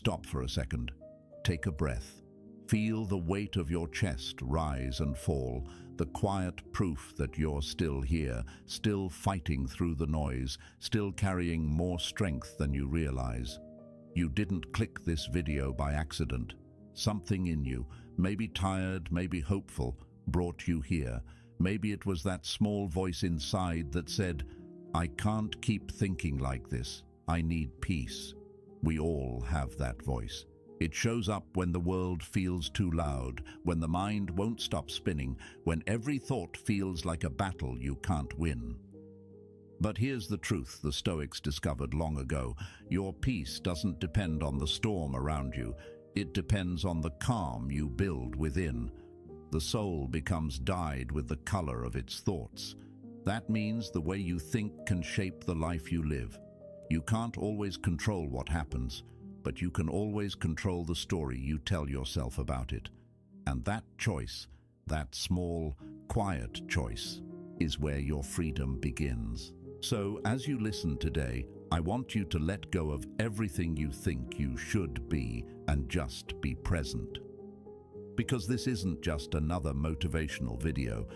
Stop for a second. Take a breath. Feel the weight of your chest rise and fall, the quiet proof that you're still here, still fighting through the noise, still carrying more strength than you realize. You didn't click this video by accident. Something in you, maybe tired, maybe hopeful, brought you here. Maybe it was that small voice inside that said, "I can't keep thinking like this. I need peace." We all have that voice. It shows up when the world feels too loud, when the mind won't stop spinning, when every thought feels like a battle you can't win. But here's the truth the Stoics discovered long ago. Your peace doesn't depend on the storm around you. It depends on the calm you build within. The soul becomes dyed with the color of its thoughts. That means the way you think can shape the life you live. You can't always control what happens, but you can always control the story you tell yourself about it. And that choice, that small, quiet choice, is where your freedom begins. So, as you listen today, I want you to let go of everything you think you should be and just be present. Because this isn't just another motivational video.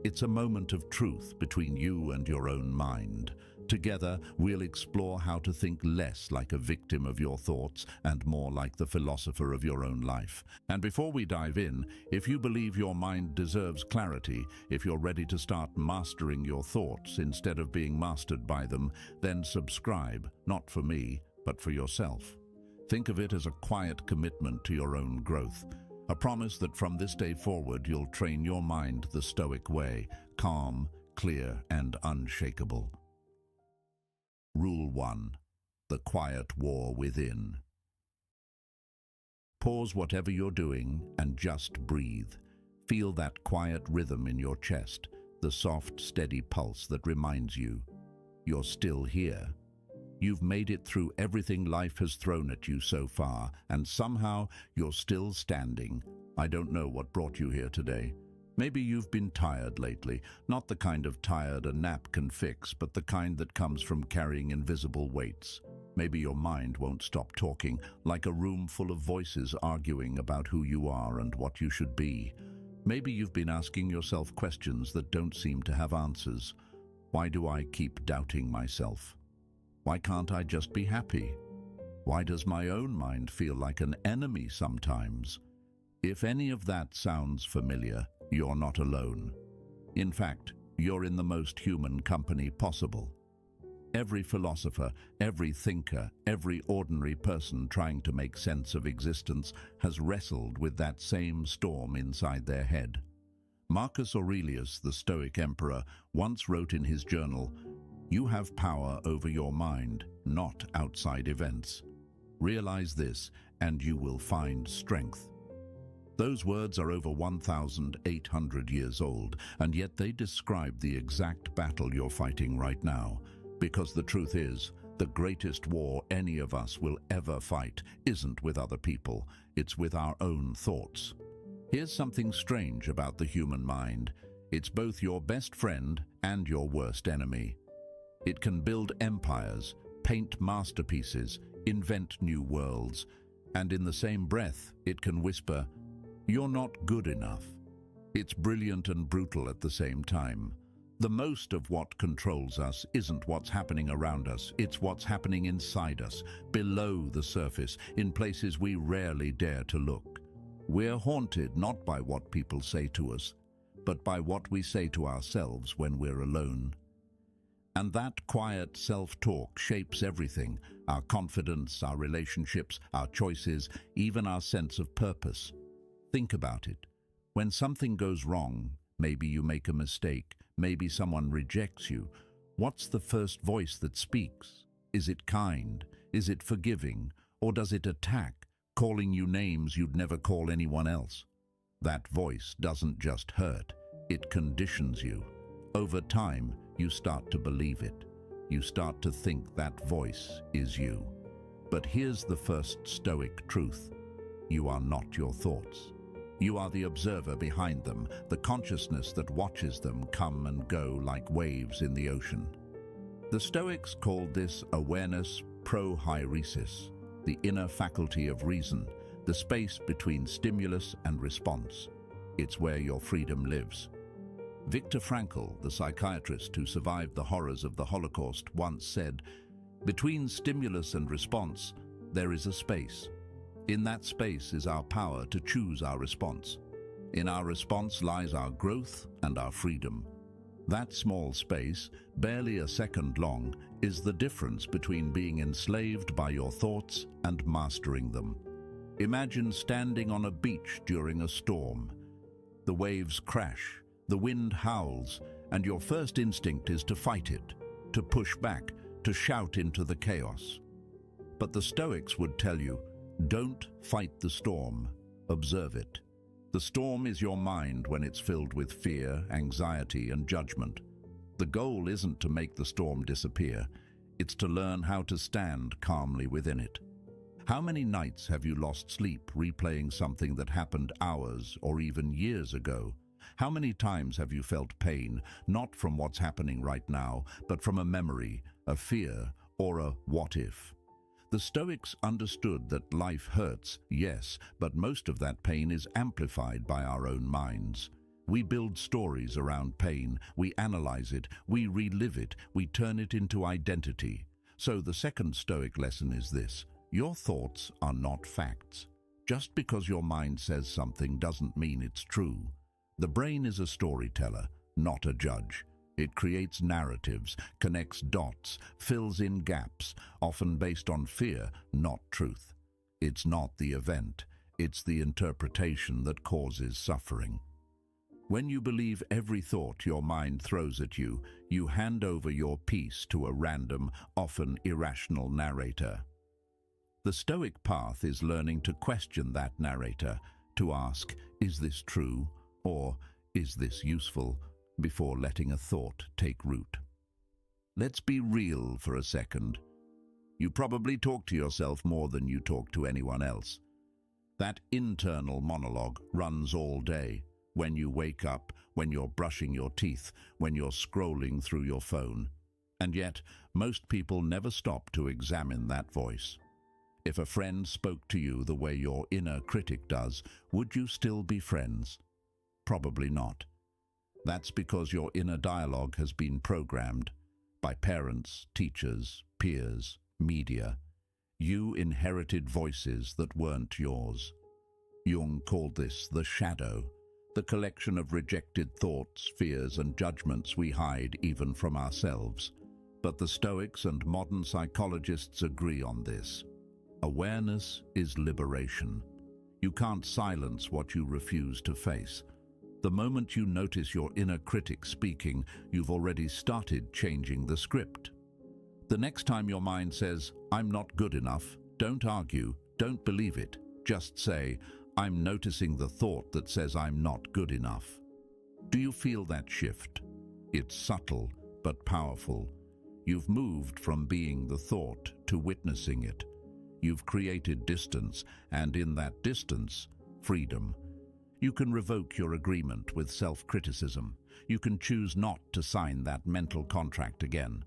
It's a moment of truth between you and your own mind. Together, we'll explore how to think less like a victim of your thoughts and more like the philosopher of your own life. And before we dive in, if you believe your mind deserves clarity, if you're ready to start mastering your thoughts instead of being mastered by them, then subscribe, not for me, but for yourself. Think of it as a quiet commitment to your own growth. A promise that from this day forward you'll train your mind the Stoic way, calm, clear, and unshakable. Rule 1. The quiet war within. Pause whatever you're doing and just breathe. Feel that quiet rhythm in your chest, the soft, steady pulse that reminds you you're still here. You've made it through everything life has thrown at you so far, and somehow you're still standing. I don't know what brought you here today. Maybe you've been tired lately, not the kind of tired a nap can fix, but the kind that comes from carrying invisible weights. Maybe your mind won't stop talking, like a room full of voices arguing about who you are and what you should be. Maybe you've been asking yourself questions that don't seem to have answers. Why do I keep doubting myself? Why can't I just be happy? Why does my own mind feel like an enemy sometimes? If any of that sounds familiar, you're not alone. In fact, you're in the most human company possible. Every philosopher, every thinker, every ordinary person trying to make sense of existence has wrestled with that same storm inside their head. Marcus Aurelius, the Stoic emperor, once wrote in his journal, "You have power over your mind, not outside events. Realize this, and you will find strength." Those words are over 1,800 years old, and yet they describe the exact battle you're fighting right now. Because the truth is, the greatest war any of us will ever fight isn't with other people, it's with our own thoughts. Here's something strange about the human mind. It's both your best friend and your worst enemy. It can build empires, paint masterpieces, invent new worlds, and in the same breath, it can whisper, "You're not good enough." It's brilliant and brutal at the same time. The most of what controls us isn't what's happening around us, it's what's happening inside us, below the surface, in places we rarely dare to look. We're haunted not by what people say to us, but by what we say to ourselves when we're alone. And that quiet self-talk shapes everything, our confidence, our relationships, our choices, even our sense of purpose. Think about it. When something goes wrong, maybe you make a mistake, maybe someone rejects you, what's the first voice that speaks? Is it kind? Is it forgiving? Or does it attack, calling you names you'd never call anyone else? That voice doesn't just hurt, it conditions you. Over time, you start to believe it. You start to think that voice is you. But here's the first Stoic truth. You are not your thoughts. You are the observer behind them, the consciousness that watches them come and go like waves in the ocean. The Stoics called this awareness prohairesis. the inner faculty of reason, the space between stimulus and response. It's where your freedom lives. Viktor Frankl, the psychiatrist who survived the horrors of the Holocaust, once said, "Between stimulus and response, there is a space. In that space is our power to choose our response. In our response lies our growth and our freedom." That small space, barely a second long, is the difference between being enslaved by your thoughts and mastering them. Imagine standing on a beach during a storm. The waves crash, the wind howls, and your first instinct is to fight it, to push back, to shout into the chaos. But the Stoics would tell you, don't fight the storm, observe it. The storm is your mind when it's filled with fear, anxiety, and judgment. The goal isn't to make the storm disappear, it's to learn how to stand calmly within it. How many nights have you lost sleep replaying something that happened hours or even years ago? How many times have you felt pain, not from what's happening right now, but from a memory, a fear, or a what if? The Stoics understood that life hurts, yes, but most of that pain is amplified by our own minds. We build stories around pain, we analyze it, we relive it, we turn it into identity. So the second Stoic lesson is this: your thoughts are not facts. Just because your mind says something doesn't mean it's true. The brain is a storyteller, not a judge. It creates narratives, connects dots, fills in gaps, often based on fear, not truth. It's not the event, it's the interpretation that causes suffering. When you believe every thought your mind throws at you, you hand over your peace to a random, often irrational narrator. The Stoic path is learning to question that narrator, to ask, is this true, or is this useful, before letting a thought take root. Let's be real for a second. You probably talk to yourself more than you talk to anyone else. That internal monologue runs all day, when you wake up, when you're brushing your teeth, when you're scrolling through your phone. And yet, most people never stop to examine that voice. If a friend spoke to you the way your inner critic does, would you still be friends? Probably not. That's because your inner dialogue has been programmed by parents, teachers, peers, media. You inherited voices that weren't yours. Jung called this the shadow, the collection of rejected thoughts, fears, and judgments we hide even from ourselves. But the Stoics and modern psychologists agree on this. Awareness is liberation. You can't silence what you refuse to face. The moment you notice your inner critic speaking, you've already started changing the script. The next time your mind says, "I'm not good enough," don't argue, don't believe it. Just say, "I'm noticing the thought that says I'm not good enough." Do you feel that shift? It's subtle but powerful. You've moved from being the thought to witnessing it. You've created distance, and in that distance, freedom. You can revoke your agreement with self-criticism. You can choose not to sign that mental contract again.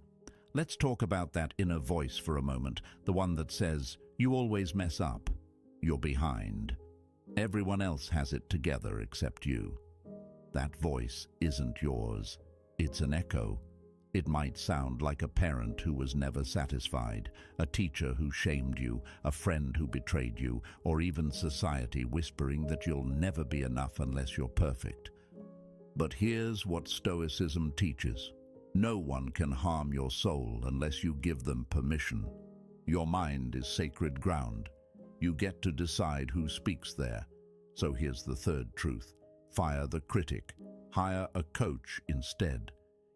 Let's talk about that inner voice for a moment, the one that says, "You always mess up. You're behind. Everyone else has it together except you." That voice isn't yours. It's an echo. It might sound like a parent who was never satisfied, a teacher who shamed you, a friend who betrayed you, or even society whispering that you'll never be enough unless you're perfect. But here's what Stoicism teaches. No one can harm your soul unless you give them permission. Your mind is sacred ground. You get to decide who speaks there. So here's the third truth. Fire the critic. Hire a coach instead.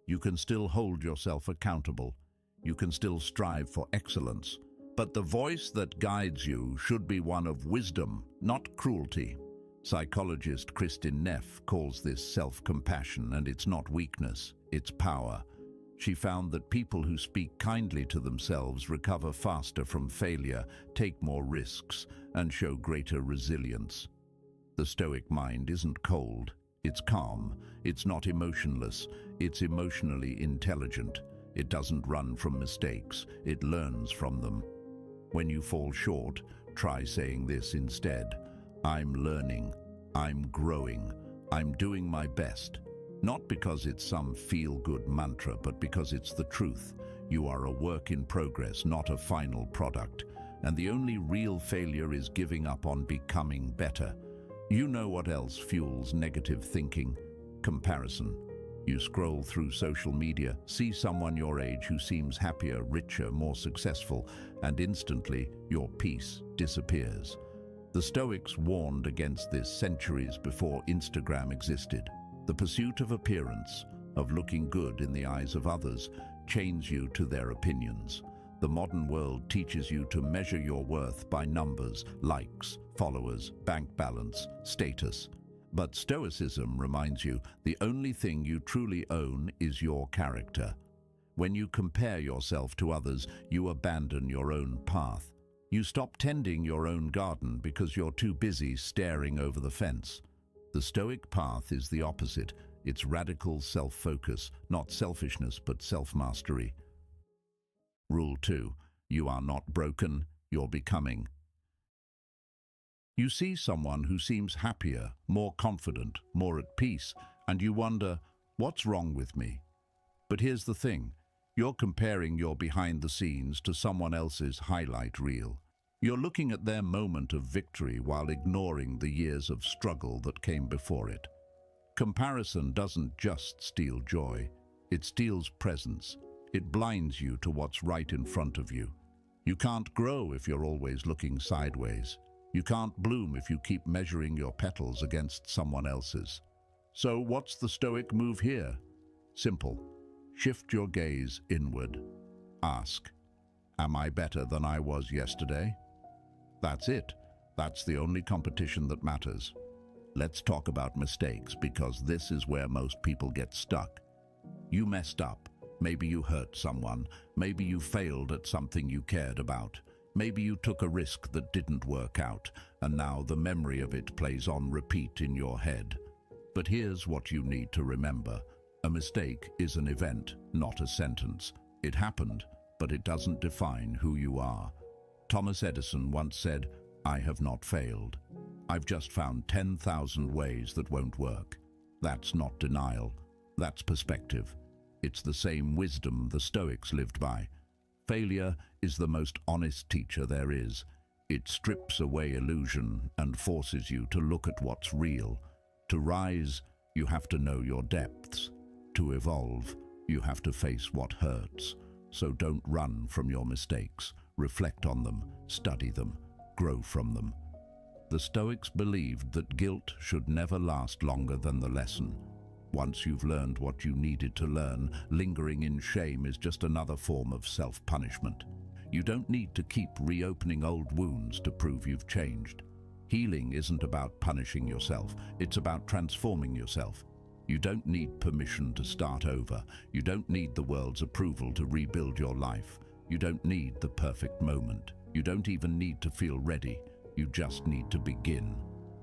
You can still hold yourself accountable. You can still strive for excellence. But the voice that guides you should be one of wisdom, not cruelty. Psychologist Kristin Neff calls this self-compassion, and it's not weakness, it's power. She found that people who speak kindly to themselves recover faster from failure, take more risks, and show greater resilience. The Stoic mind isn't cold. It's calm. It's not emotionless. It's emotionally intelligent. It doesn't run from mistakes. It learns from them. When you fall short, try saying this instead. I'm learning, I'm growing, I'm doing my best. Not because it's some feel-good mantra, but because it's the truth. You are a work in progress, not a final product. And the only real failure is giving up on becoming better. You know what else fuels negative thinking? Comparison. You scroll through social media, see someone your age who seems happier, richer, more successful, and instantly your peace disappears. The Stoics warned against this centuries before Instagram existed. The pursuit of appearance, of looking good in the eyes of others, chains you to their opinions. The modern world teaches you to measure your worth by numbers, likes, followers, bank balance, status. But Stoicism reminds you the only thing you truly own is your character. When you compare yourself to others, you abandon your own path. You stop tending your own garden because you're too busy staring over the fence. The Stoic path is the opposite. It's radical self-focus, not selfishness but self-mastery. Rule 2. You are not broken, you're becoming. You see someone who seems happier, more confident, more at peace, and you wonder, what's wrong with me? But here's the thing. You're comparing your behind the scenes to someone else's highlight reel. You're looking at their moment of victory while ignoring the years of struggle that came before it. Comparison doesn't just steal joy, it steals presence. It blinds you to what's right in front of you. You can't grow if you're always looking sideways. You can't bloom if you keep measuring your petals against someone else's. So what's the Stoic move here? Simple. Shift your gaze inward. Ask, am I better than I was yesterday? That's it. That's the only competition that matters. Let's talk about mistakes, because this is where most people get stuck. You messed up. Maybe you hurt someone. Maybe you failed at something you cared about. Maybe you took a risk that didn't work out, and now the memory of it plays on repeat in your head. But here's what you need to remember. A mistake is an event, not a sentence. It happened, but it doesn't define who you are. Thomas Edison once said, "I have not failed. I've just found 10,000 ways that won't work." That's not denial. That's perspective. It's the same wisdom the Stoics lived by. Failure is the most honest teacher there is. It strips away illusion and forces you to look at what's real. To rise, you have to know your depths. To evolve, you have to face what hurts. So don't run from your mistakes. Reflect on them, study them, grow from them. The Stoics believed that guilt should never last longer than the lesson. Once you've learned what you needed to learn, lingering in shame is just another form of self-punishment. You don't need to keep reopening old wounds to prove you've changed. Healing isn't about punishing yourself, it's about transforming yourself. You don't need permission to start over. You don't need the world's approval to rebuild your life. You don't need the perfect moment. You don't even need to feel ready. You just need to begin.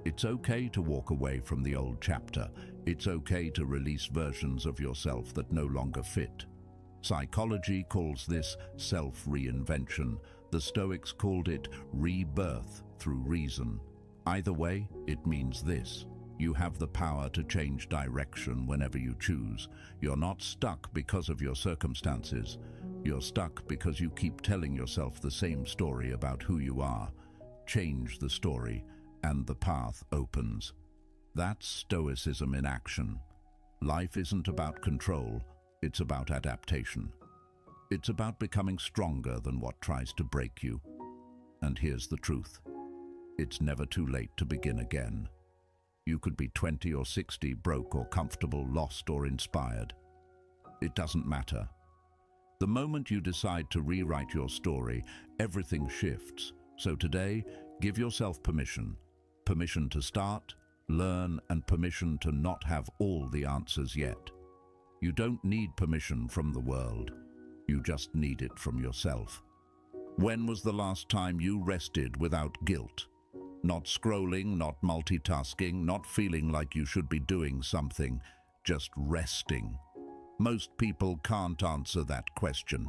It's okay to walk away from the old chapter. It's okay to release versions of yourself that no longer fit. Psychology calls this self-reinvention. The Stoics called it rebirth through reason. Either way, it means this. You have the power to change direction whenever you choose. You're not stuck because of your circumstances. You're stuck because you keep telling yourself the same story about who you are. Change the story, and the path opens. That's Stoicism in action. Life isn't about control, it's about adaptation. It's about becoming stronger than what tries to break you. And here's the truth. It's never too late to begin again. You could be 20 or 60, broke or comfortable, lost or inspired. It doesn't matter. The moment you decide to rewrite your story, everything shifts. So today, give yourself permission. Permission to start, learn, and permission to not have all the answers yet. You don't need permission from the world. You just need it from yourself. When was the last time you rested without guilt? Not scrolling, not multitasking, not feeling like you should be doing something, just resting. Most people can't answer that question.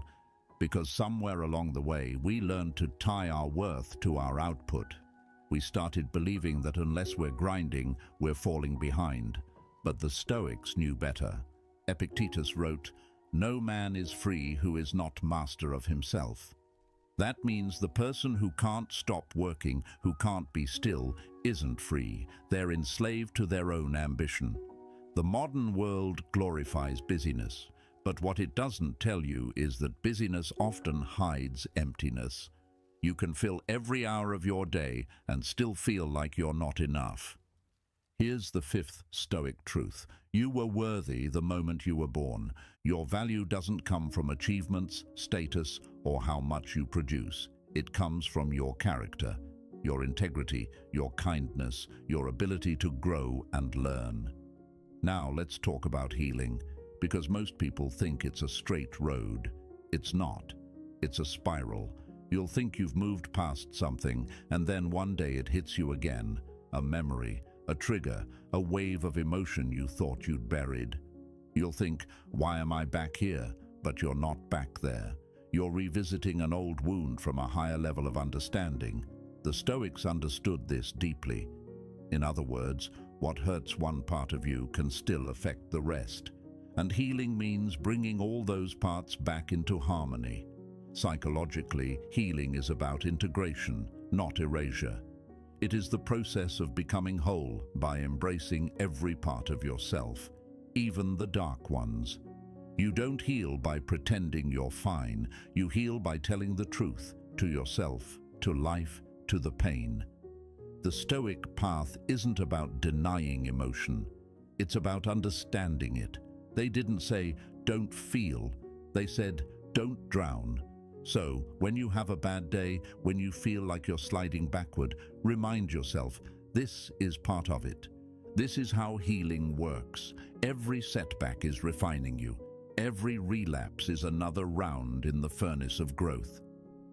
Because somewhere along the way, we learned to tie our worth to our output. We started believing that unless we're grinding, we're falling behind. But the Stoics knew better. Epictetus wrote, "No man is free who is not master of himself." That means the person who can't stop working, who can't be still, isn't free. They're enslaved to their own ambition. The modern world glorifies busyness, but what it doesn't tell you is that busyness often hides emptiness. You can fill every hour of your day and still feel like you're not enough. Here's the fifth Stoic truth. You were worthy the moment you were born. Your value doesn't come from achievements, status, or how much you produce. It comes from your character, your integrity, your kindness, your ability to grow and learn. Now let's talk about healing, because most people think it's a straight road. It's not. It's a spiral. You'll think you've moved past something, and then one day it hits you again. A memory, a trigger, a wave of emotion you thought you'd buried. You'll think, why am I back here? But you're not back there. You're revisiting an old wound from a higher level of understanding. The Stoics understood this deeply. In other words, what hurts one part of you can still affect the rest. And healing means bringing all those parts back into harmony. Psychologically, healing is about integration, not erasure. It is the process of becoming whole by embracing every part of yourself, even the dark ones. You don't heal by pretending you're fine. You heal by telling the truth to yourself, to life, to the pain. The Stoic path isn't about denying emotion. It's about understanding it. They didn't say, don't feel. They said, don't drown. So, when you have a bad day, when you feel like you're sliding backward, remind yourself, this is part of it. This is how healing works. Every setback is refining you. Every relapse is another round in the furnace of growth.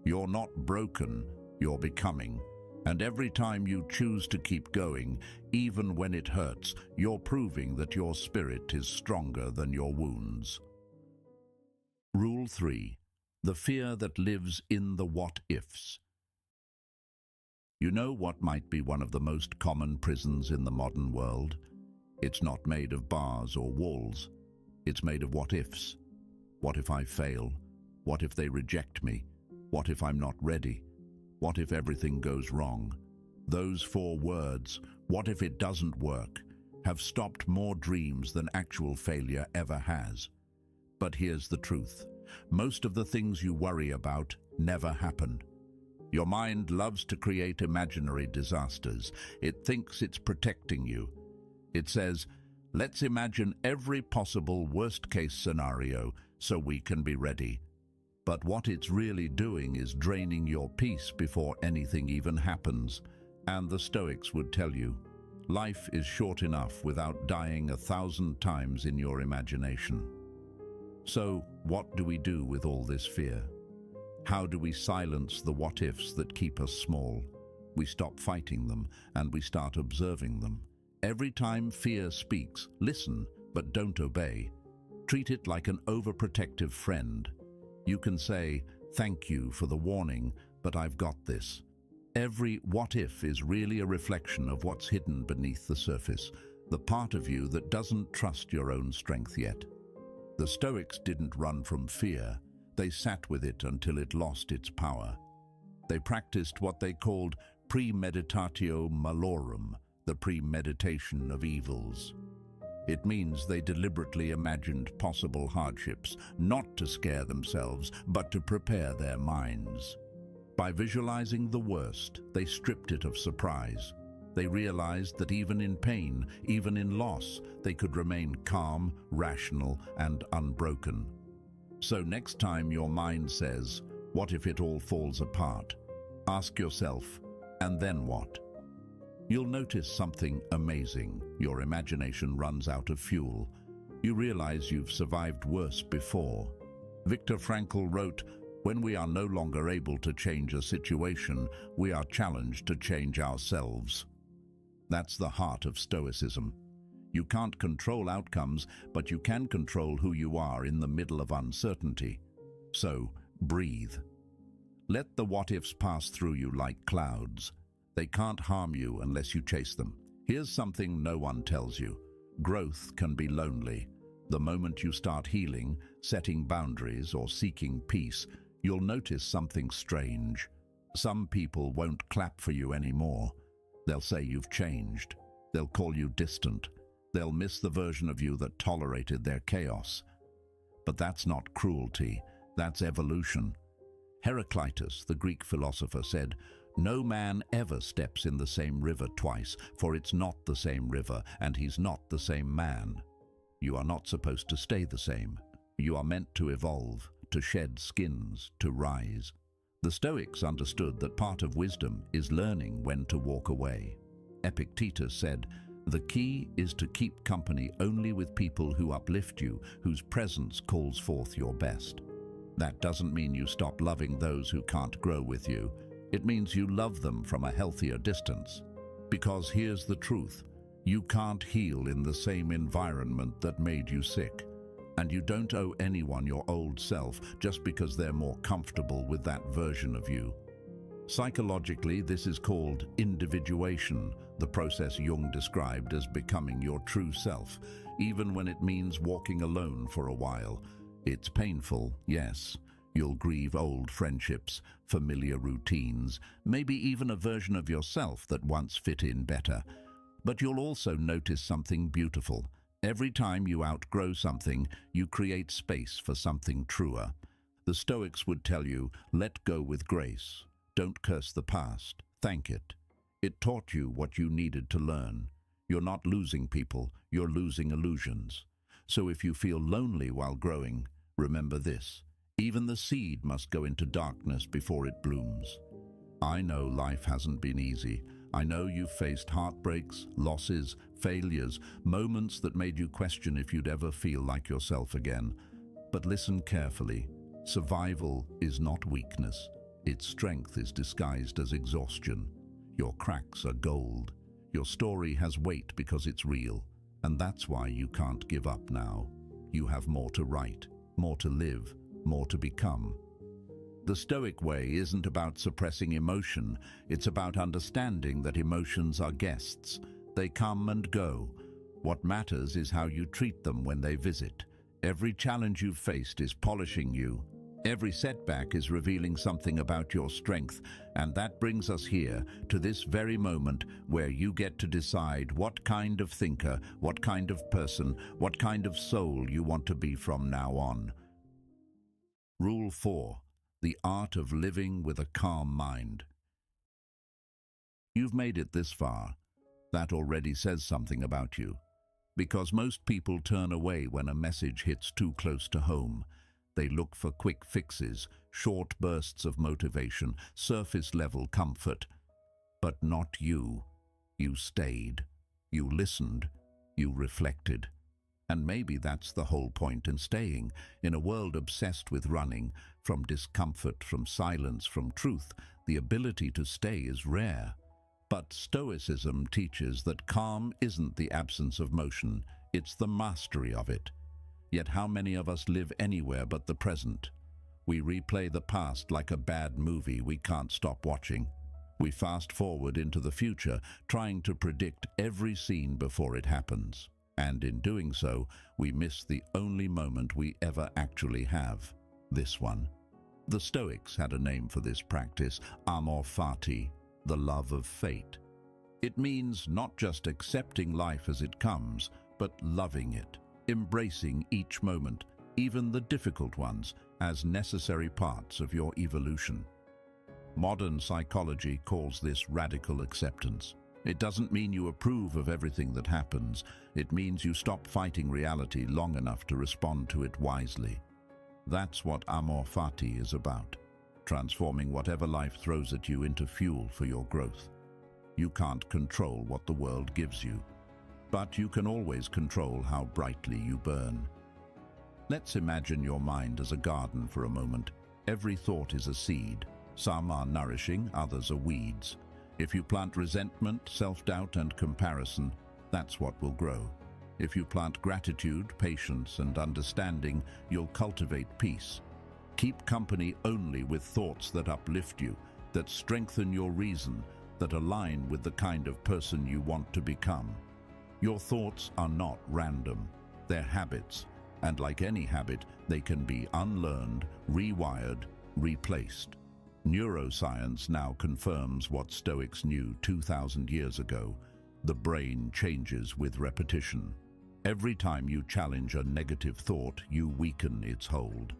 You're not broken, you're becoming. And every time you choose to keep going, even when it hurts, you're proving that your spirit is stronger than your wounds. Rule 3. The fear that lives in the what-ifs. You know what might be one of the most common prisons in the modern world? It's not made of bars or walls. It's made of what-ifs. What if I fail? What if they reject me? What if I'm not ready? What if everything goes wrong? Those 4 words, what if it doesn't work, have stopped more dreams than actual failure ever has. But here's the truth. Most of the things you worry about never happen. Your mind loves to create imaginary disasters. It thinks it's protecting you. It says, let's imagine every possible worst-case scenario so we can be ready. But what it's really doing is draining your peace before anything even happens. And the Stoics would tell you, life is short enough without dying 1,000 times in your imagination. So, what do we do with all this fear? How do we silence the what-ifs that keep us small? We stop fighting them and we start observing them. Every time fear speaks, listen, but don't obey. Treat it like an overprotective friend. You can say, thank you for the warning, but I've got this. Every what-if is really a reflection of what's hidden beneath the surface, the part of you that doesn't trust your own strength yet. The Stoics didn't run from fear. They sat with it until it lost its power. They practiced what they called premeditatio malorum, the premeditation of evils. It means they deliberately imagined possible hardships, not to scare themselves, but to prepare their minds. By visualizing the worst, they stripped it of surprise. They realized that even in pain, even in loss, they could remain calm, rational, and unbroken. So next time your mind says, what if it all falls apart? Ask yourself, and then what? You'll notice something amazing. Your imagination runs out of fuel. You realize you've survived worse before. Viktor Frankl wrote, when we are no longer able to change a situation, we are challenged to change ourselves. That's the heart of Stoicism. You can't control outcomes, but you can control who you are in the middle of uncertainty. So, Breathe. Let the what-ifs pass through you like clouds. They can't harm you unless you chase them. Here's something no one tells you. Growth can be lonely. The moment you start healing, setting boundaries, or seeking peace, you'll notice something strange. Some people won't clap for you anymore. They'll say you've changed. They'll call you distant. They'll miss the version of you that tolerated their chaos. But that's not cruelty. That's evolution. Heraclitus, the Greek philosopher, said, "No man ever steps in the same river twice, for it's not the same river, and he's not the same man." You are not supposed to stay the same. You are meant to evolve, to shed skins, to rise. The Stoics understood that part of wisdom is learning when to walk away. Epictetus said, "The key is to keep company only with people who uplift you, whose presence calls forth your best." That doesn't mean you stop loving those who can't grow with you. It means you love them from a healthier distance. Because here's the truth. You can't heal in the same environment that made you sick. And you don't owe anyone your old self just because they're more comfortable with that version of you. Psychologically, this is called individuation, the process Jung described as becoming your true self, even when it means walking alone for a while. It's painful, yes. You'll grieve old friendships, familiar routines, maybe even a version of yourself that once fit in better. But you'll also notice something beautiful. Every time you outgrow something, you create space for something truer. The Stoics would tell you, let go with grace. Don't curse the past. Thank it. It taught you what you needed to learn. You're not losing people, you're losing illusions. So if you feel lonely while growing, remember this. Even the seed must go into darkness before it blooms. I know life hasn't been easy. I know you've faced heartbreaks, losses, failures, moments that made you question if you'd ever feel like yourself again. But listen carefully. Survival is not weakness. Its strength is disguised as exhaustion. Your cracks are gold. Your story has weight because it's real. And that's why you can't give up now. You have more to write, more to live, more to become. The Stoic way isn't about suppressing emotion. It's about understanding that emotions are guests. They come and go. What matters is how you treat them when they visit. Every challenge you've faced is polishing you. Every setback is revealing something about your strength. And that brings us here, to this very moment where you get to decide what kind of thinker, what kind of person, what kind of soul you want to be from now on. Rule 4. The art of living with a calm mind. You've made it this far. That already says something about you. Because most people turn away when a message hits too close to home. They look for quick fixes, short bursts of motivation, surface-level comfort. But not you. You stayed. You listened. You reflected. And maybe that's the whole point in staying. In a world obsessed with running, from discomfort, from silence, from truth, the ability to stay is rare. But Stoicism teaches that calm isn't the absence of motion, it's the mastery of it. Yet how many of us live anywhere but the present? We replay the past like a bad movie we can't stop watching. We fast forward into the future, trying to predict every scene before it happens. And in doing so, we miss the only moment we ever actually have, this one. The Stoics had a name for this practice, amor fati, the love of fate. It means not just accepting life as it comes, but loving it, embracing each moment, even the difficult ones, as necessary parts of your evolution. Modern psychology calls this radical acceptance. It doesn't mean you approve of everything that happens. It means you stop fighting reality long enough to respond to it wisely. That's what amor fati is about, transforming whatever life throws at you into fuel for your growth. You can't control what the world gives you, but you can always control how brightly you burn. Let's imagine your mind as a garden for a moment. Every thought is a seed. Some are nourishing, others are weeds. If you plant resentment, self-doubt, and comparison, that's what will grow. If you plant gratitude, patience, and understanding, you'll cultivate peace. Keep company only with thoughts that uplift you, that strengthen your reason, that align with the kind of person you want to become. Your thoughts are not random. They're habits, and like any habit, they can be unlearned, rewired, replaced. Neuroscience now confirms what Stoics knew 2,000 years ago. The brain changes with repetition. Every time you challenge a negative thought, you weaken its hold.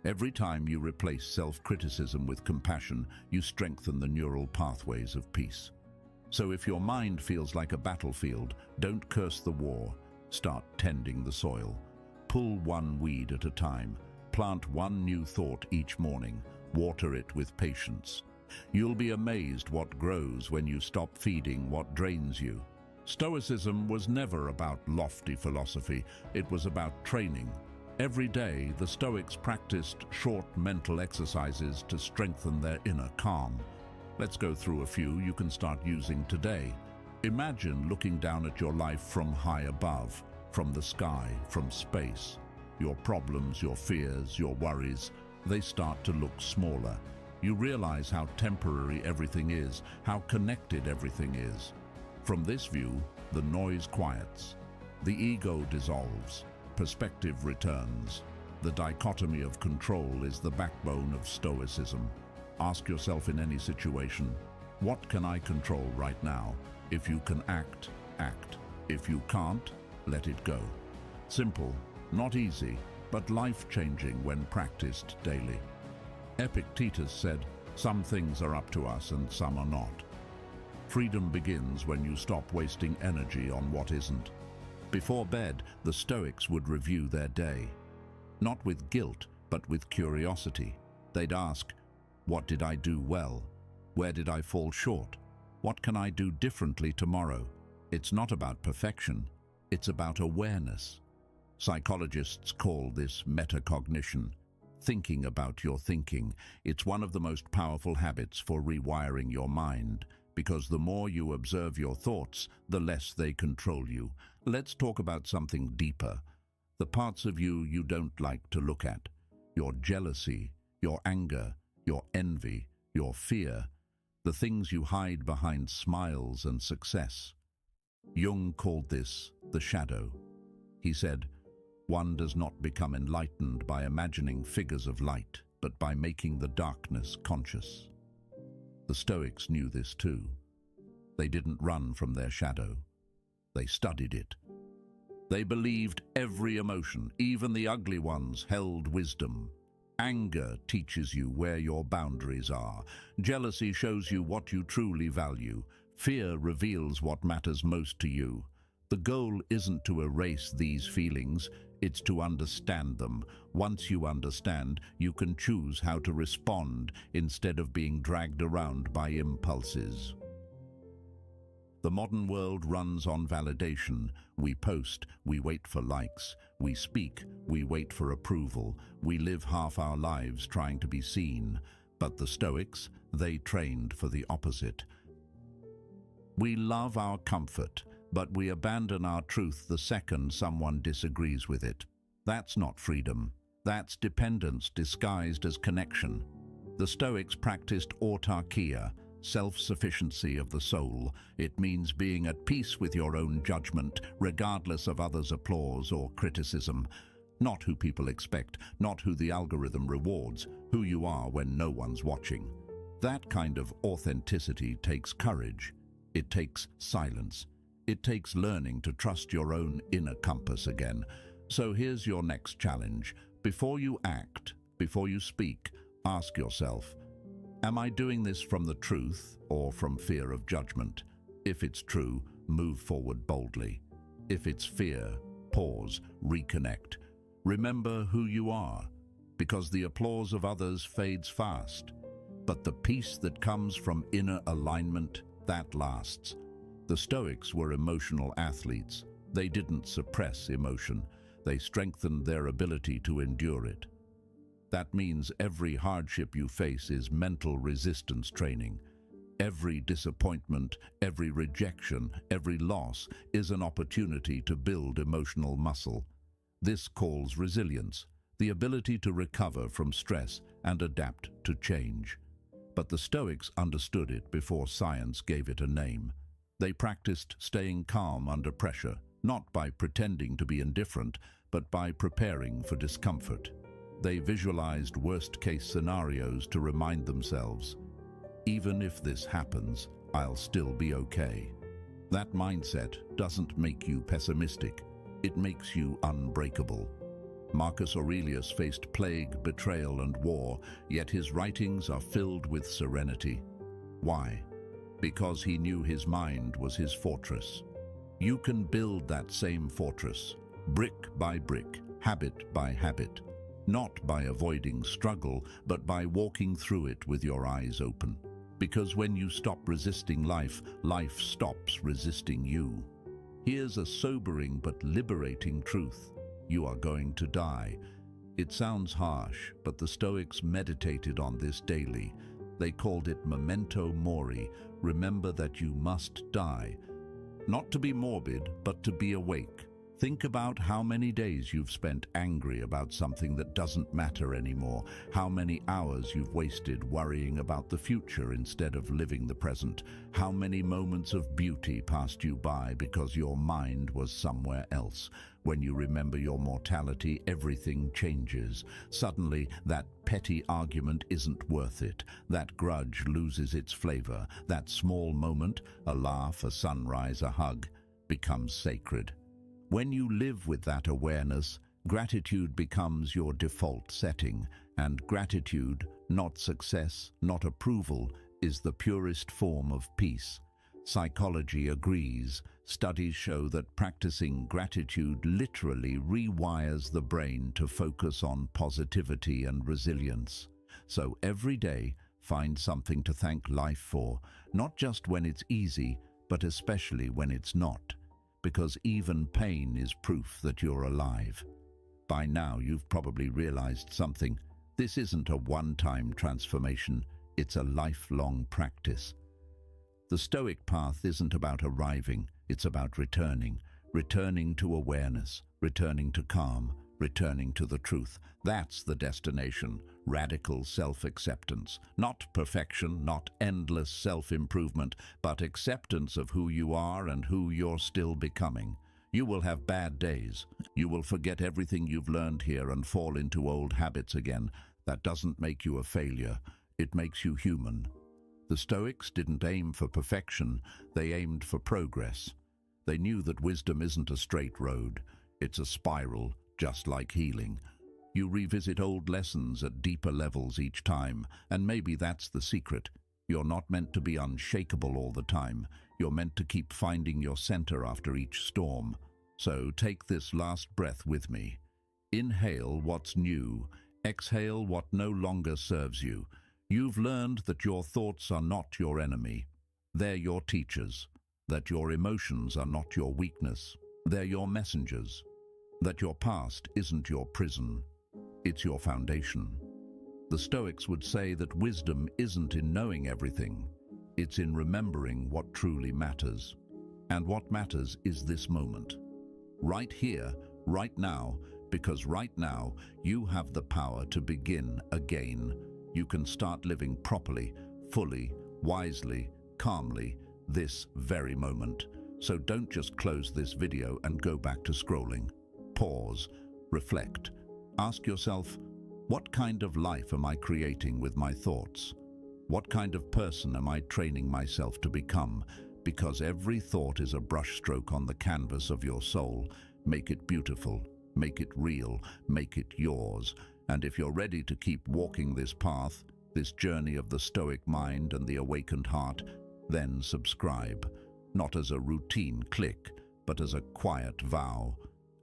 Every time you replace self-criticism with compassion, you strengthen the neural pathways of peace. So if your mind feels like a battlefield, don't curse the war. Start tending the soil. Pull one weed at a time. Plant one new thought each morning. Water it with patience. You'll be amazed what grows when you stop feeding what drains you. Stoicism was never about lofty philosophy. It was about training. Every day, the Stoics practiced short mental exercises to strengthen their inner calm. Let's go through a few you can start using today. Imagine looking down at your life from high above, from the sky, from space. Your problems, your fears, your worries, they start to look smaller. You realize how temporary everything is, how connected everything is. From this view, the noise quiets. The ego dissolves. Perspective returns. The dichotomy of control is the backbone of Stoicism. Ask yourself in any situation, what can I control right now? If you can act, act. If you can't, let it go. Simple, not easy, but life-changing when practiced daily. Epictetus said, some things are up to us and some are not. Freedom begins when you stop wasting energy on what isn't. Before bed, the Stoics would review their day. Not with guilt, but with curiosity. They'd ask, what did I do well? Where did I fall short? What can I do differently tomorrow? It's not about perfection, it's about awareness. Psychologists call this metacognition. Thinking about your thinking. It's one of the most powerful habits for rewiring your mind, because the more you observe your thoughts, the less they control you. Let's talk about something deeper. The parts of you you don't like to look at. Your jealousy, your anger, your envy, your fear. The things you hide behind smiles and success. Jung called this the shadow. He said, one does not become enlightened by imagining figures of light, but by making the darkness conscious. The Stoics knew this too. They didn't run from their shadow. They studied it. They believed every emotion, even the ugly ones, held wisdom. Anger teaches you where your boundaries are. Jealousy shows you what you truly value. Fear reveals what matters most to you. The goal isn't to erase these feelings, it's to understand them. Once you understand, you can choose how to respond instead of being dragged around by impulses. The modern world runs on validation. We post, we wait for likes. We speak, we wait for approval. We live half our lives trying to be seen. But the Stoics, they trained for the opposite. We love our comfort, but we abandon our truth the second someone disagrees with it. That's not freedom. That's dependence disguised as connection. The Stoics practiced autarkia, self-sufficiency of the soul. It means being at peace with your own judgment, regardless of others' applause or criticism. Not who people expect, not who the algorithm rewards, who you are when no one's watching. That kind of authenticity takes courage. It takes silence. It takes learning to trust your own inner compass again. So here's your next challenge. Before you act, before you speak, ask yourself, am I doing this from the truth or from fear of judgment? If it's true, move forward boldly. If it's fear, pause, reconnect. Remember who you are, because the applause of others fades fast. But the peace that comes from inner alignment, that lasts. The Stoics were emotional athletes. They didn't suppress emotion. They strengthened their ability to endure it. That means every hardship you face is mental resistance training. Every disappointment, every rejection, every loss is an opportunity to build emotional muscle. This calls resilience, the ability to recover from stress and adapt to change. But the Stoics understood it before science gave it a name. They practiced staying calm under pressure, not by pretending to be indifferent, but by preparing for discomfort. They visualized worst-case scenarios to remind themselves, even if this happens, I'll still be okay. That mindset doesn't make you pessimistic, it makes you unbreakable. Marcus Aurelius faced plague, betrayal, and war, yet his writings are filled with serenity. Why? Because he knew his mind was his fortress. You can build that same fortress, brick by brick, habit by habit, not by avoiding struggle, but by walking through it with your eyes open. Because when you stop resisting life, life stops resisting you. Here's a sobering but liberating truth. You are going to die. It sounds harsh, but the Stoics meditated on this daily. They called it memento mori, remember that you must die. Not to be morbid, but to be awake. Think about how many days you've spent angry about something that doesn't matter anymore, how many hours you've wasted worrying about the future instead of living the present, how many moments of beauty passed you by because your mind was somewhere else. When you remember your mortality, everything changes. Suddenly, that petty argument isn't worth it. That grudge loses its flavor. That small moment, a laugh, a sunrise, a hug, becomes sacred. When you live with that awareness, gratitude becomes your default setting, and gratitude, not success, not approval, is the purest form of peace. Psychology agrees. Studies show that practicing gratitude literally rewires the brain to focus on positivity and resilience. So every day, find something to thank life for, not just when it's easy, but especially when it's not. Because even pain is proof that you're alive. By now, you've probably realized something. This isn't a one-time transformation, it's a lifelong practice. The Stoic path isn't about arriving, it's about returning. Returning to awareness, returning to calm, returning to the truth. That's the destination. Radical self-acceptance. Not perfection, not endless self-improvement, but acceptance of who you are and who you're still becoming. You will have bad days. You will forget everything you've learned here and fall into old habits again. That doesn't make you a failure. It makes you human. The Stoics didn't aim for perfection. They aimed for progress. They knew that wisdom isn't a straight road. It's a spiral, just like healing. You revisit old lessons at deeper levels each time, and maybe that's the secret. You're not meant to be unshakable all the time. You're meant to keep finding your center after each storm. So take this last breath with me. Inhale what's new. Exhale what no longer serves you. You've learned that your thoughts are not your enemy. They're your teachers. That your emotions are not your weakness. They're your messengers. That your past isn't your prison. It's your foundation. The Stoics would say that wisdom isn't in knowing everything. It's in remembering what truly matters. And what matters is this moment. Right here, right now, because right now you have the power to begin again. You can start living properly, fully, wisely, calmly, this very moment. So don't just close this video and go back to scrolling. Pause, reflect. Ask yourself, what kind of life am I creating with my thoughts? What kind of person am I training myself to become? Because every thought is a brushstroke on the canvas of your soul. Make it beautiful, make it real, make it yours. And if you're ready to keep walking this path, this journey of the Stoic mind and the awakened heart, then subscribe. Not as a routine click, but as a quiet vow.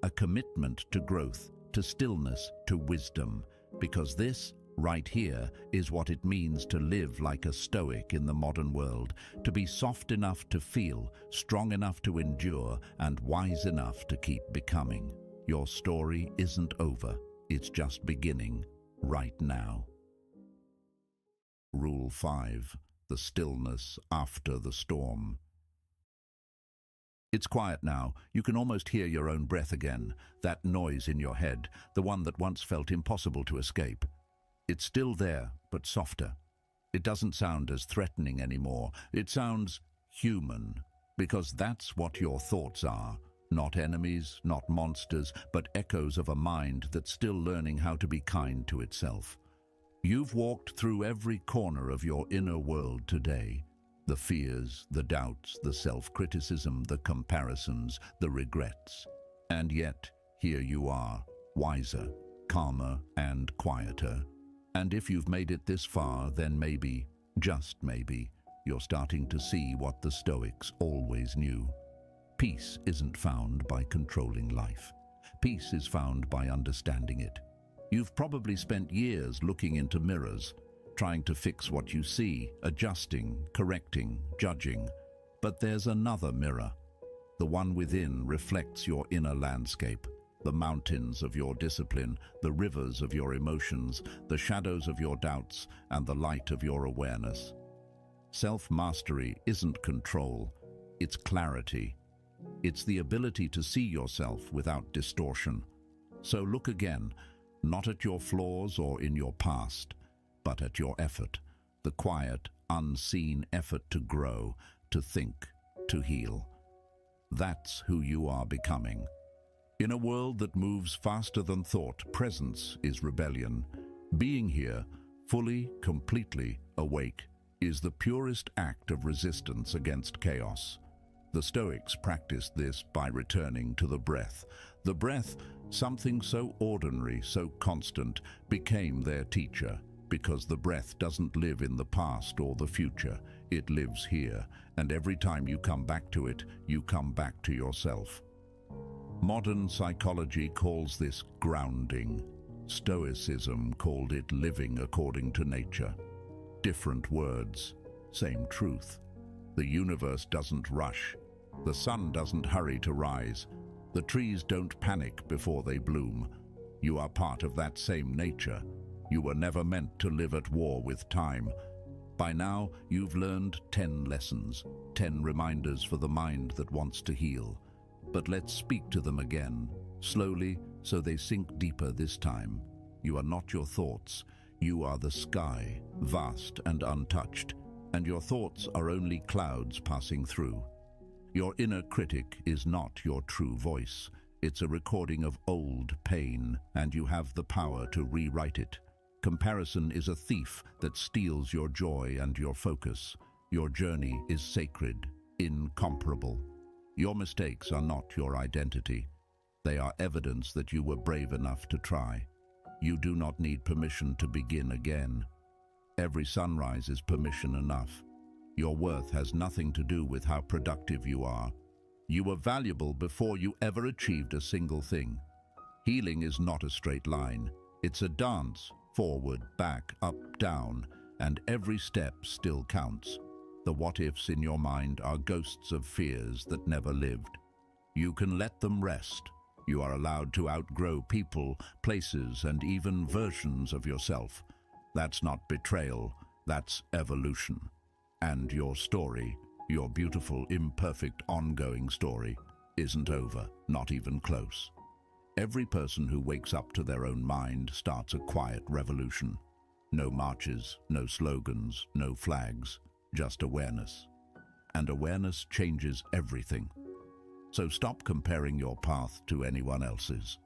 A commitment to growth, to stillness, to wisdom. Because this, right here, is what it means to live like a Stoic in the modern world. To be soft enough to feel, strong enough to endure, and wise enough to keep becoming. Your story isn't over. It's just beginning, right now. Rule 5. The stillness after the storm. It's quiet now. You can almost hear your own breath again, that noise in your head, the one that once felt impossible to escape. It's still there, but softer. It doesn't sound as threatening anymore. It sounds human, because that's what your thoughts are. Not enemies, not monsters, but echoes of a mind that's still learning how to be kind to itself. You've walked through every corner of your inner world today. The fears, the doubts, the self-criticism, the comparisons, the regrets. And yet, here you are, wiser, calmer, and quieter. And if you've made it this far, then maybe, just maybe, you're starting to see what the Stoics always knew. Peace isn't found by controlling life. Peace is found by understanding it. You've probably spent years looking into mirrors, trying to fix what you see, adjusting, correcting, judging. But there's another mirror. The one within reflects your inner landscape, the mountains of your discipline, the rivers of your emotions, the shadows of your doubts, and the light of your awareness. Self-mastery isn't control, it's clarity. It's the ability to see yourself without distortion. So look again, not at your flaws or in your past, but at your effort, the quiet, unseen effort to grow, to think, to heal. That's who you are becoming. In a world that moves faster than thought, presence is rebellion. Being here, fully, completely awake, is the purest act of resistance against chaos. The Stoics practiced this by returning to the breath. The breath, something so ordinary, so constant, became their teacher, because the breath doesn't live in the past or the future. It lives here, and every time you come back to it, you come back to yourself. Modern psychology calls this grounding. Stoicism called it living according to nature. Different words, same truth. The universe doesn't rush. The sun doesn't hurry to rise. The trees don't panic before they bloom. You are part of that same nature. You were never meant to live at war with time. By now, you've learned 10 lessons, 10 reminders for the mind that wants to heal. But let's speak to them again, slowly, so they sink deeper this time. You are not your thoughts. You are the sky, vast and untouched, and your thoughts are only clouds passing through. Your inner critic is not your true voice. It's a recording of old pain, and you have the power to rewrite it. Comparison is a thief that steals your joy and your focus. Your journey is sacred, incomparable. Your mistakes are not your identity. They are evidence that you were brave enough to try. You do not need permission to begin again. Every sunrise is permission enough. Your worth has nothing to do with how productive you are. You were valuable before you ever achieved a single thing. Healing is not a straight line. It's a dance, forward, back, up, down, and every step still counts. The what-ifs in your mind are ghosts of fears that never lived. You can let them rest. You are allowed to outgrow people, places, and even versions of yourself. That's not betrayal, that's evolution. And your story, your beautiful, imperfect, ongoing story, isn't over, not even close. Every person who wakes up to their own mind starts a quiet revolution. No marches, no slogans, no flags. Just awareness. And awareness changes everything. So stop comparing your path to anyone else's.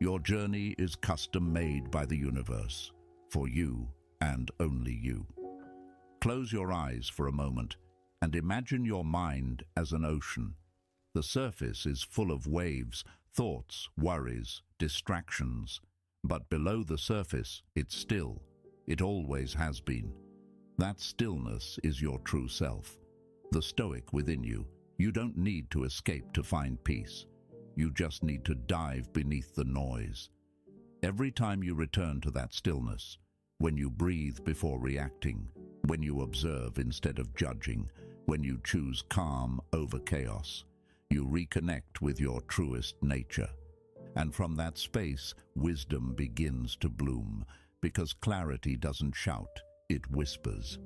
Your journey is custom-made by the universe, for you and only you. Close your eyes for a moment and imagine your mind as an ocean. The surface is full of waves, thoughts, worries, distractions. But below the surface, it's still. It always has been. That stillness is your true self, the Stoic within you. You don't need to escape to find peace. You just need to dive beneath the noise. Every time you return to that stillness, when you breathe before reacting, when you observe instead of judging, when you choose calm over chaos, you reconnect with your truest nature. And from that space, wisdom begins to bloom, because clarity doesn't shout. It whispers,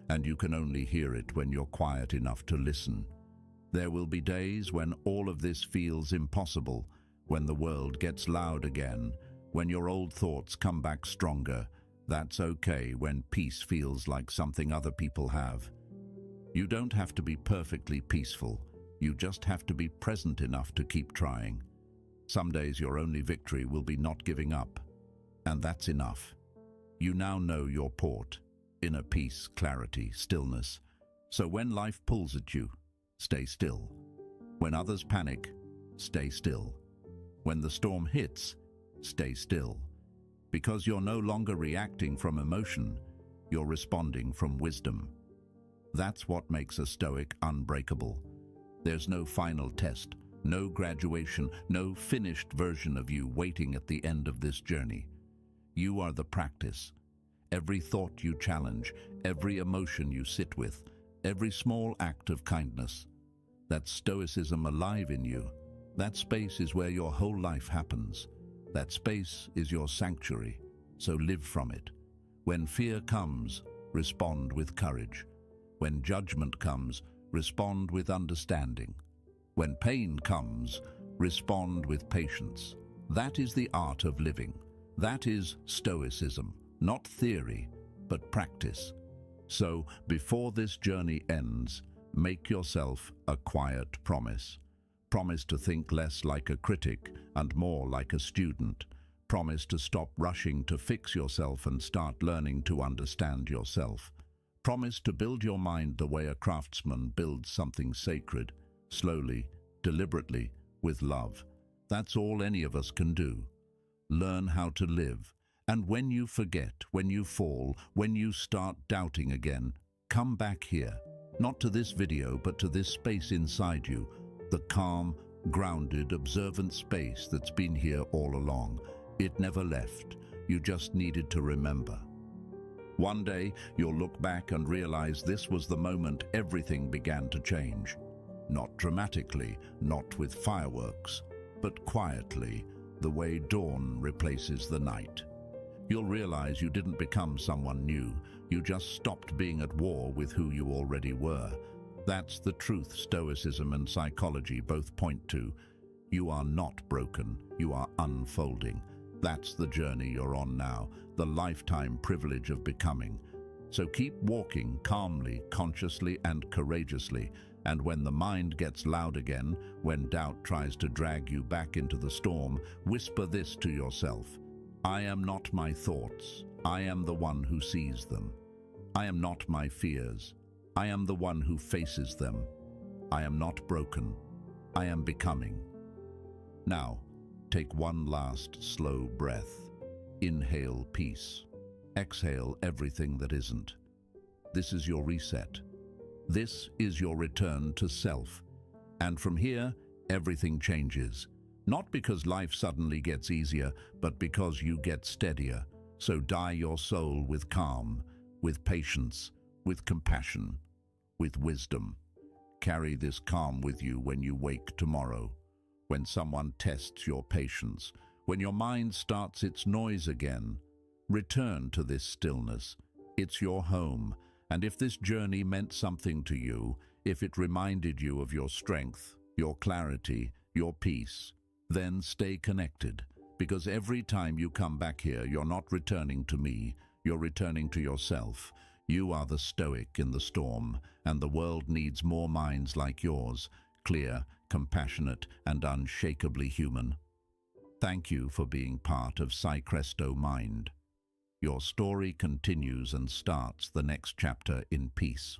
and you can only hear it when you're quiet enough to listen. There will be days when all of this feels impossible, when the world gets loud again, when your old thoughts come back stronger. That's okay when peace feels like something other people have. You don't have to be perfectly peaceful. You just have to be present enough to keep trying. Some days your only victory will be not giving up. And that's enough. You now know your port. Inner peace, clarity, stillness. So when life pulls at you, stay still. When others panic, stay still. When the storm hits, stay still. Because you're no longer reacting from emotion, you're responding from wisdom. That's what makes a Stoic unbreakable. There's no final test, no graduation, no finished version of you waiting at the end of this journey. You are the practice. Every thought you challenge, every emotion you sit with, every small act of kindness. That's Stoicism alive in you. That space is where your whole life happens. That space is your sanctuary, so live from it. When fear comes, respond with courage. When judgment comes, respond with understanding. When pain comes, respond with patience. That is the art of living. That is Stoicism, not theory, but practice. So, before this journey ends, make yourself a quiet promise. Promise to think less like a critic and more like a student. Promise to stop rushing to fix yourself and start learning to understand yourself. Promise to build your mind the way a craftsman builds something sacred, slowly, deliberately, with love. That's all any of us can do. Learn how to live. And when you forget, when you fall, when you start doubting again, come back here. Not to this video, but to this space inside you. The calm, grounded, observant space that's been here all along. It never left. You just needed to remember. One day, you'll look back and realize this was the moment everything began to change. Not dramatically, not with fireworks, but quietly, the way dawn replaces the night. You'll realize you didn't become someone new. You just stopped being at war with who you already were. That's the truth Stoicism and psychology both point to. You are not broken. You are unfolding. That's the journey you're on now, the lifetime privilege of becoming. So keep walking calmly, consciously, and courageously. And when the mind gets loud again, when doubt tries to drag you back into the storm, whisper this to yourself. I am not my thoughts. I am the one who sees them. I am not my fears. I am the one who faces them. I am not broken. I am becoming. Now, take one last slow breath. Inhale peace. Exhale everything that isn't. This is your reset. This is your return to self. And from here, everything changes. Not because life suddenly gets easier, but because you get steadier. So dye your soul with calm, with patience, with compassion, with wisdom. Carry this calm with you when you wake tomorrow, when someone tests your patience, when your mind starts its noise again. Return to this stillness. It's your home, and if this journey meant something to you, if it reminded you of your strength, your clarity, your peace, then stay connected, because every time you come back here, you're not returning to me, you're returning to yourself. You are the Stoic in the storm, and the world needs more minds like yours, clear, compassionate, and unshakably human. Thank you for being part of Psychresto Mind. Your story continues and starts the next chapter in peace.